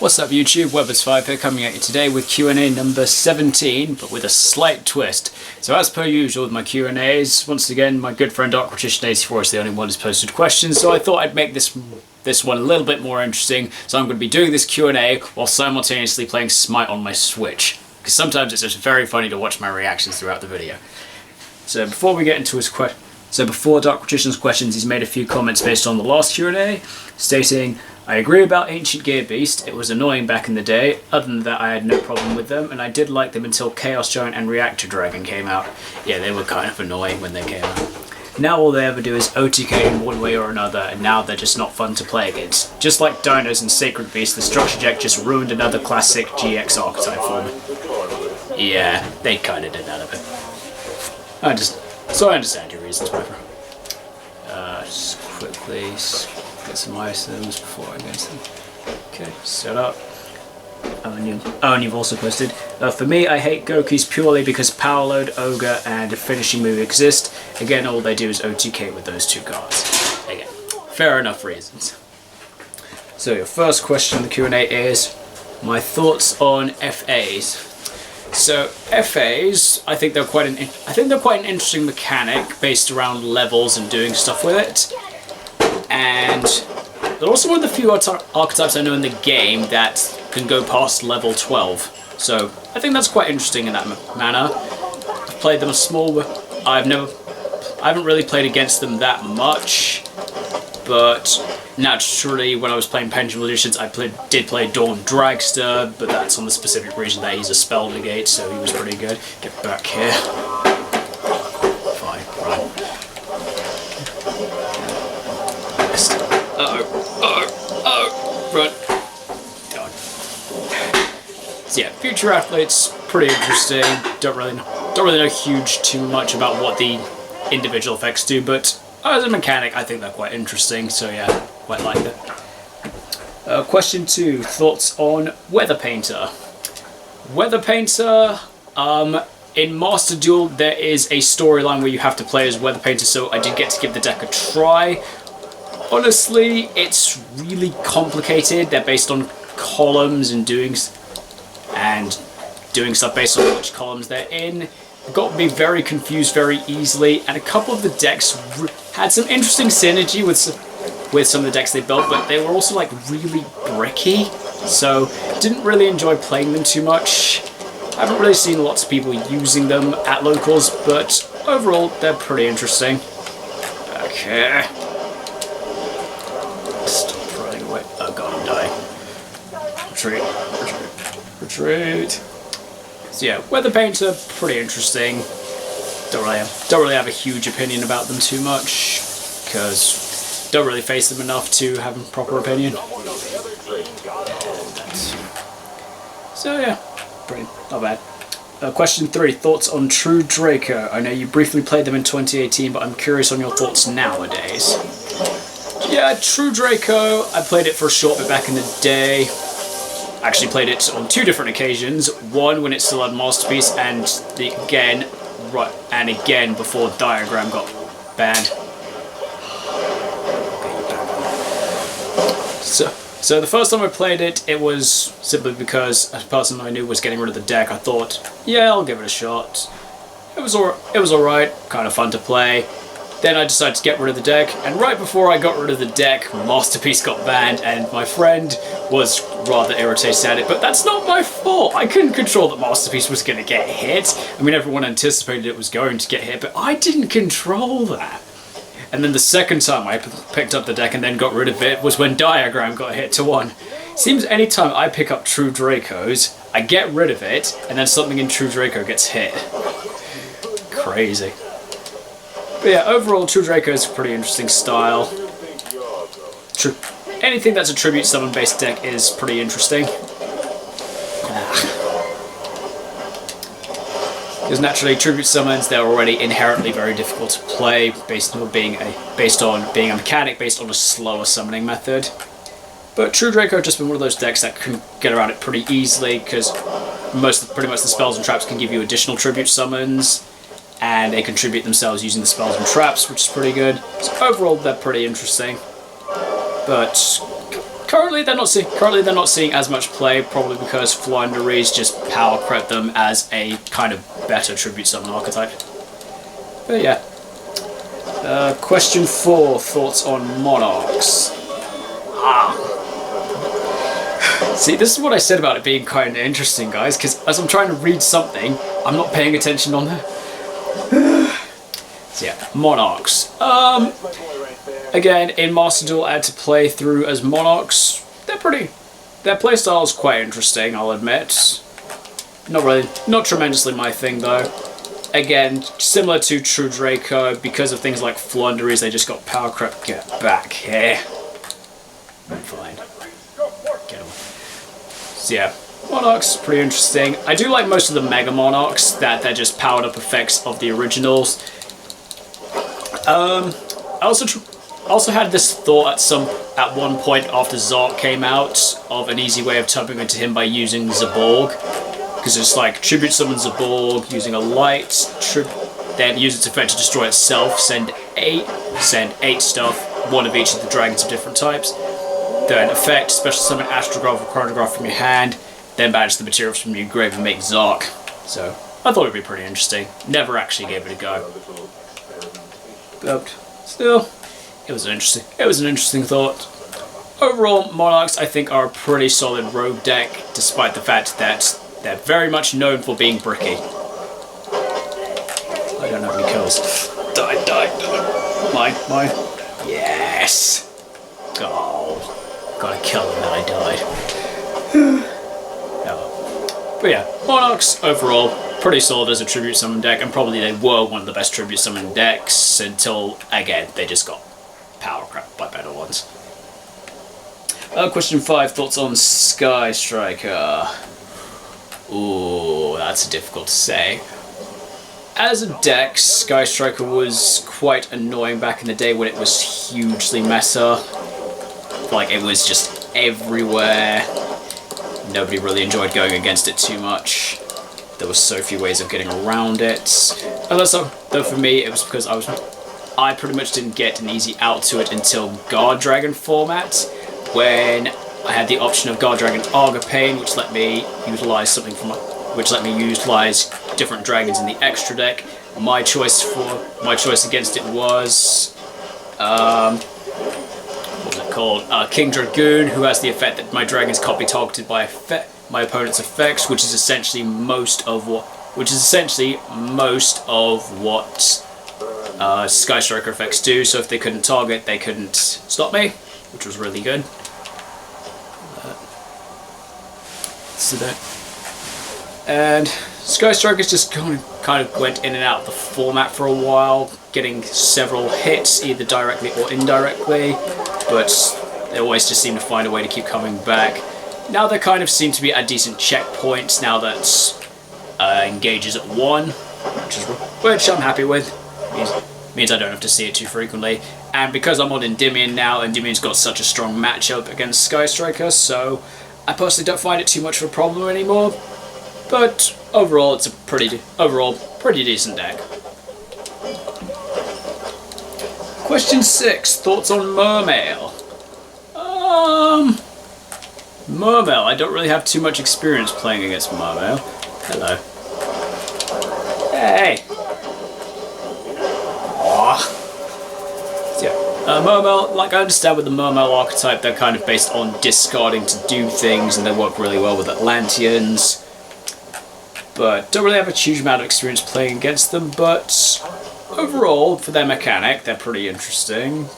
What's up YouTube, Webberz05 here coming at you today with Q&A number 17, but with a slight twist. So as per usual with my Q&As, once again my good friend Darkrotition84 is the only one who's posted questions, so I thought I'd make this one a little bit more interesting. So I'm going to be doing this Q&A while simultaneously playing Smite on my Switch, because sometimes it's just very funny to watch my reactions throughout the video. So before we get into his before Darkrotition's questions, he's made a few comments based on the last Q&A, stating, I agree about Ancient Gear Beast, it was annoying back in the day, other than that I had no problem with them, and I did like them until Chaos Giant and Reactor Dragon came out. Yeah, they were kind of annoying when they came out. Now all they ever do is OTK in one way or another, and now they're just not fun to play against. Just like Dinos and Sacred Beast, the Structure Jack just ruined another classic GX archetype for me. Yeah, they kinda did that a bit. So I understand your reasons, my friend. Just quickly get some items before I go to them. Okay, set up. And you've also posted, for me, I hate Gokus purely because Power Load, Ogre, and a finishing move exist. Again, all they do is OTK with those two cards. Again, fair enough reasons. So your first question in the Q&A is, my thoughts on FAs. So FAs, I think they're quite an interesting mechanic based around levels and doing stuff with it. And they're also one of the few archetypes I know in the game that can go past level 12. So I think that's quite interesting in that manner. I've played them a small. I haven't really played against them that much, but naturally when I was playing Pendulum Magicians, I did play Dawn Dragster, but that's on the specific reason that he's a spell negate, so he was pretty good. Get back here. Fine, run. Run. Done. So yeah, Future Athlete's pretty interesting. Don't really know too much about what the individual effects do, but as a mechanic, I think they're quite interesting. So yeah, quite like that. Question 2: thoughts on Weather Painter? Weather Painter. In Master Duel, there is a storyline where you have to play as Weather Painter, so I did get to give the deck a try. Honestly, it's really complicated. They're based on columns and doing stuff based on which columns they're in. It got me very confused very easily, and a couple of the decks had some interesting synergy with some of the decks they built, but they were also like really bricky, so didn't really enjoy playing them too much. I haven't really seen lots of people using them at locals, but overall they're pretty interesting. Okay. Stop running away. Oh god, I'm dying. Retreat. Retreat. Retreat. So yeah, Weather Painter, pretty interesting. Don't really have a huge opinion about them too much, because don't really face them enough to have a proper opinion. So yeah, not bad. Question 3, thoughts on True Draco. I know you briefly played them in 2018, but I'm curious on your thoughts nowadays. Yeah, True Draco, I played it for a short bit back in the day. Actually played it on 2 different occasions. One when it still had Masterpiece, and again before Diagram got banned. So the first time I played it, it was simply because a person I knew was getting rid of the deck. I thought, yeah, I'll give it a shot. It was alright, kind of fun to play. Then I decided to get rid of the deck, and right before I got rid of the deck, Masterpiece got banned, and my friend was rather irritated at it, but that's not my fault. I couldn't control that Masterpiece was going to get hit. I mean, everyone anticipated it was going to get hit, but I didn't control that. And then the second time I picked up the deck and then got rid of it was when Diagram got hit to 1. Seems anytime I pick up True Dracos, I get rid of it, and then something in True Draco gets hit. Crazy. But yeah, overall, True Draco is a pretty interesting style. Anything that's a tribute summon based deck is pretty interesting. Because naturally, tribute summons, they're already inherently very difficult to play based on being a mechanic based on a slower summoning method. But True Draco has just been one of those decks that can get around it pretty easily, because pretty much the spells and traps can give you additional tribute summons, and they contribute themselves using the spells and traps, which is pretty good. So overall, they're pretty interesting. But currently they're not seeing as much play, probably because Floowandereeze just power crept them as a kind of better tribute summon archetype. But yeah. Question 4, thoughts on Monarchs? See, this is what I said about it being kind of interesting, guys, because as I'm trying to read something, I'm not paying attention on there. So yeah, Monarchs. Again, in Master Duel, I had to play through as Monarchs. Their playstyle is quite interesting, I'll admit. Not tremendously my thing, though. Again, similar to True Draco, because of things like Floowandereeze, they just got power crept. Get back here. Fine. Get away. So yeah, Monarchs, pretty interesting. I do like most of the Mega Monarchs, that they're just powered up effects of the originals. I also had this thought at one point after Zark came out of an easy way of tapping into him by using Zaborg. Because it's like, tribute summon Zaborg using a light, then use its effect to destroy itself, send 8 stuff, one of each of the dragons of different types. Then effect, special summon Astrograph or Chronograph from your hand, then banish the materials from your grave and make Zark. So, I thought it would be pretty interesting. Never actually gave it a go. But, still, it was an interesting thought. Overall, Monarchs, I think, are a pretty solid rogue deck, despite the fact that they're very much known for being bricky. I don't have any kills. Die. Mine. Yes! Oh, got a kill and then I died. Oh. But yeah, Monarchs, overall, pretty solid as a tribute summon deck, and probably they were one of the best tribute summon decks until, again, they just got power crept by better ones. Question 5, thoughts on Sky Striker? Ooh, that's difficult to say. As a deck, Sky Striker was quite annoying back in the day when it was hugely meta. Like, it was just everywhere. Nobody really enjoyed going against it too much. There were so few ways of getting around it. And also, though for me, it was because I pretty much didn't get an easy out to it until Guard Dragon format, when I had the option of Guard Dragon Argopane, which let me utilize different dragons in the extra deck. My choice against it was what was it called? King Dragoon, who has the effect that my dragons can't be targeted by my opponent's effects, which is essentially most of what Sky Striker effects do. So if they couldn't target, they couldn't stop me, which was really good. And Sky Strikers just kind of went in and out of the format for a while, getting several hits either directly or indirectly, but they always just seem to find a way to keep coming back. Now they kind of seem to be at decent checkpoints now that Engage is at 1, which I'm happy with. Means I don't have to see it too frequently. And because I'm on Endymion now, Endymion's got such a strong matchup against Sky Striker, so I personally don't find it too much of a problem anymore. But overall, it's a pretty decent deck. Question 6, thoughts on Mermail? Mermail, I don't really have too much experience playing against Mermail. Hello. Hey! So yeah, Mermail, like I understand with the Mermail archetype, they're kind of based on discarding to do things, and they work really well with Atlanteans. But don't really have a huge amount of experience playing against them, but overall, for their mechanic, they're pretty interesting.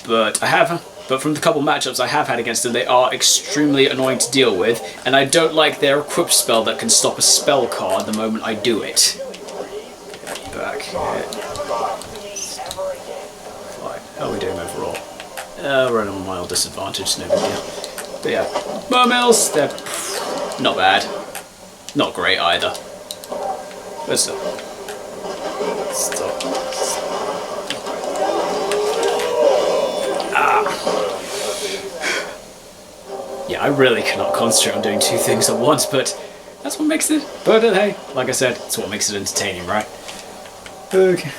But from the couple matchups I have had against them, they are extremely annoying to deal with, and I don't like their equip spell that can stop a spell card the moment I do it. Back here. Fine. How are we doing overall? We're at a mild disadvantage, no big deal. But yeah, Mermails, they're not bad. Not great either. But still. Stop. Yeah, I really cannot concentrate on doing two things at once, but that's what makes it. But hey, like I said, it's what makes it entertaining, right? Okay.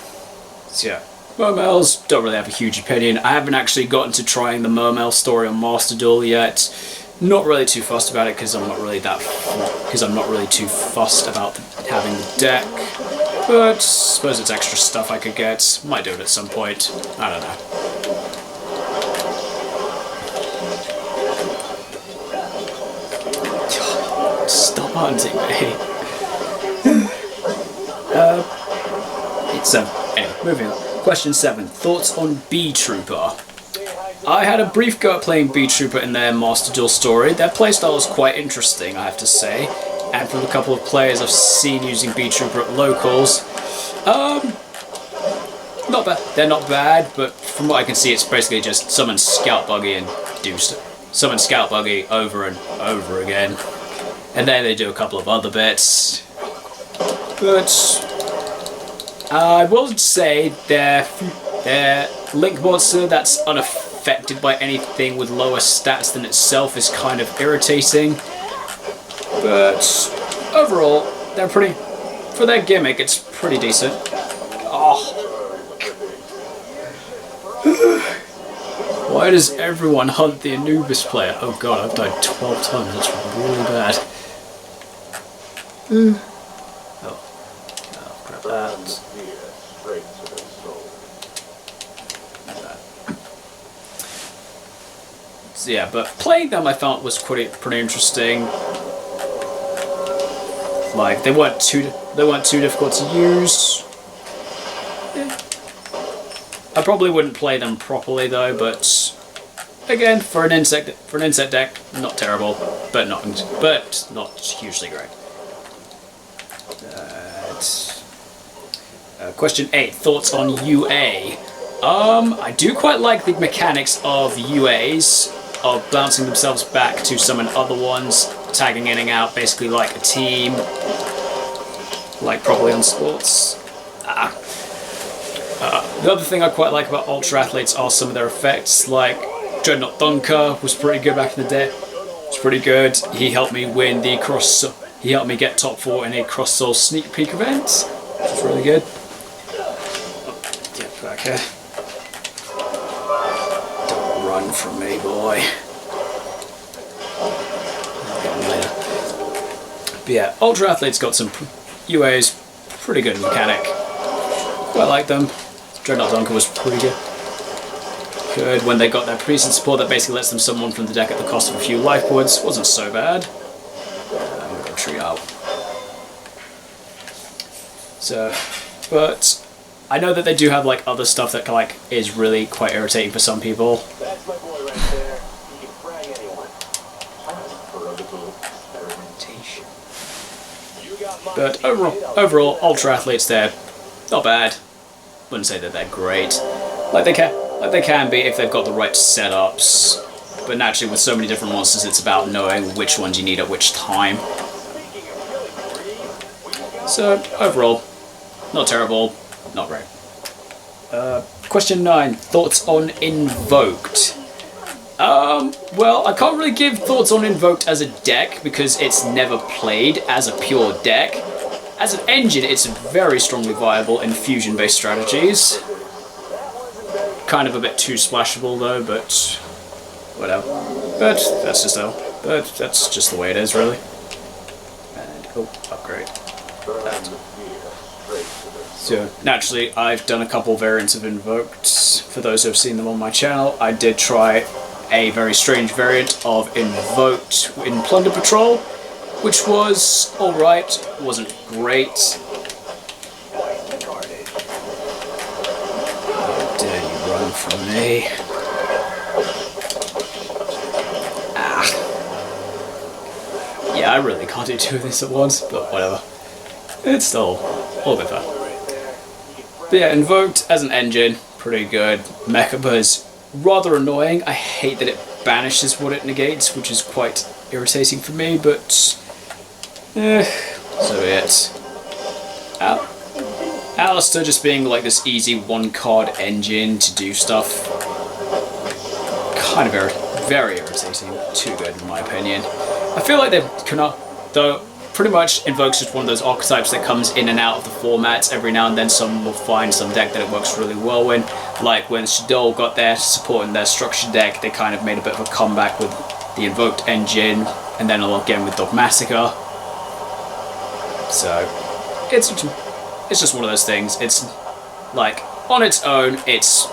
So yeah. Mermails, don't really have a huge opinion. I haven't actually gotten to trying the Mermail story on Master Duel yet. Not really too fussed about it because I'm not really too fussed about having the deck. But I suppose it's extra stuff I could get. Might do it at some point. I don't know. Stop hunting me. Anyway, moving on. Question 7. Thoughts on Bee Trooper? I had a brief go at playing Bee Trooper in their Master Duel story. Their playstyle was quite interesting, I have to say. And from a couple of players I've seen using Bee Trooper at locals, not bad. They're not bad, but from what I can see, it's basically just summon Scout Buggy and summon Scout Buggy over and over again. And then they do a couple of other bits. But I will say their Link Monster that's unaffected by anything with lower stats than itself is kind of irritating. But overall, they're pretty... For their gimmick, it's pretty decent. Oh. Why does everyone hunt the Anubis player? Oh god, I've died 12 times. That's really bad. Oh, grab that. So yeah, but playing them I found was pretty interesting. Like they weren't too difficult to use. Yeah. I probably wouldn't play them properly though, but again, for an insect deck, not terrible, but not hugely great. Question 8. Thoughts on UA? I do quite like the mechanics of UAs, of bouncing themselves back to summon other ones, tagging in and out, basically like a team, like properly on sports. The other thing I quite like about Ultra Athletes are some of their effects, like Dreadnought Dunker was pretty good back in the day. It's pretty good. He helped me win the He helped me get top 4 in a Cross Soul sneak peek event, which was really good. Get back here. Don't run from me, boy. I'll get him later. But yeah, Ultra Athletes got some UAs, pretty good mechanic. Quite like them. Dreadnought Dunker was pretty good. Good when they got their priest and support that basically lets them summon from the deck at the cost of a few life points. Wasn't so bad. I'm going to retreat out. So, but I know that they do have like other stuff that like is really quite irritating for some people. That's my boy right there. He can frag anyone. But overall, Ultra Athletes, they're not bad. Wouldn't say that they're great. Like they can be if they've got the right setups. But naturally, with so many different monsters, it's about knowing which ones you need at which time. So overall, not terrible, not great. Question 9. Thoughts on Invoked? Well, I can't really give thoughts on Invoked as a deck because it's never played as a pure deck. As an engine, it's very strongly viable in fusion-based strategies. Kind of a bit too splashable though, but whatever. But that's just the way it is, really. And upgrade. That. So naturally, I've done a couple variants of Invoked. For those who have seen them on my channel, I did try a very strange variant of Invoked in Plunder Patrol, which was alright, wasn't great. How dare you run from me? Ah. Yeah, I really can't do 2 of this at once, but whatever. It's still all good fun. But yeah, Invoked as an engine, pretty good. Mechaba is rather annoying. I hate that it banishes what it negates, which is quite irritating for me, but so be it. Alistair just being like this easy 1-card engine to do stuff. Kind of very irritating. Too good in my opinion. I feel like they've pretty much Invoke's just one of those archetypes that comes in and out of the formats. Every now and then someone will find some deck that it works really well in. Like when Shadol got their support in their structure deck, they kind of made a bit of a comeback with the Invoked engine, and then again with Dogmatica. So it's just one of those things. It's like on its own, it's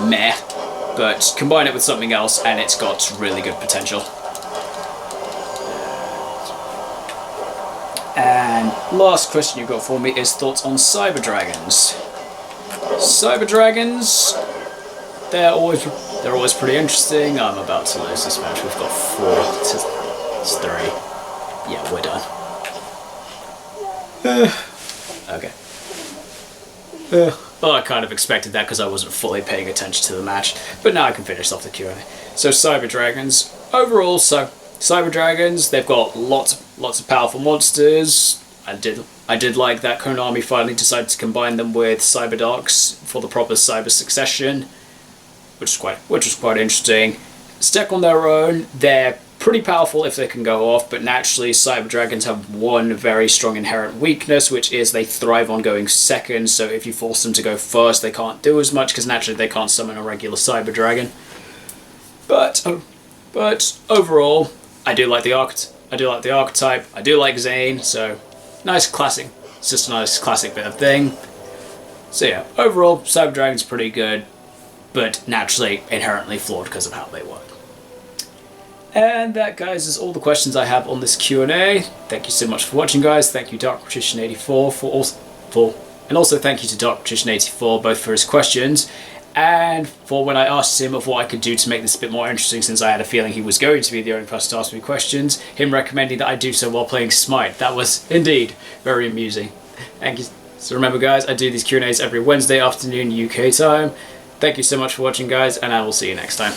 meh, but combine it with something else and it's got really good potential. And last question you've got for me is thoughts on Cyber Dragons. Cyber Dragons, they're always pretty interesting. I'm about to lose this match. We've got 4-3. Yeah, we're done. Okay. Well, I kind of expected that because I wasn't fully paying attention to the match, but now I can finish off the Q&A. So Cyber Dragons, overall, Cyber Dragons, they've got lots of powerful monsters. I did like that Konami finally decided to combine them with Cyber Darks for the proper Cyber Succession, which was quite interesting. Deck on their own, they're pretty powerful if they can go off, but naturally Cyber Dragons have one very strong inherent weakness, which is they thrive on going second, so if you force them to go first, they can't do as much, because naturally they can't summon a regular Cyber Dragon. But overall, I do like the archetype, I do like Zane, so nice classic, it's just a nice classic bit of thing. So yeah, overall, Cyber Dragon's pretty good, but naturally inherently flawed because of how they work. And that, guys, is all the questions I have on this Q&A. Thank you so much for watching, guys. Thank you, DarkPatrician84 and also thank you to DarkPatrician84 both for his questions and for when I asked him of what I could do to make this a bit more interesting, since I had a feeling he was going to be the only person to ask me questions, him recommending that I do so while playing Smite. That was indeed very amusing. Thank you. So remember, guys, I do these Q&As every Wednesday afternoon UK time. Thank you so much for watching, guys, and I will see you next time.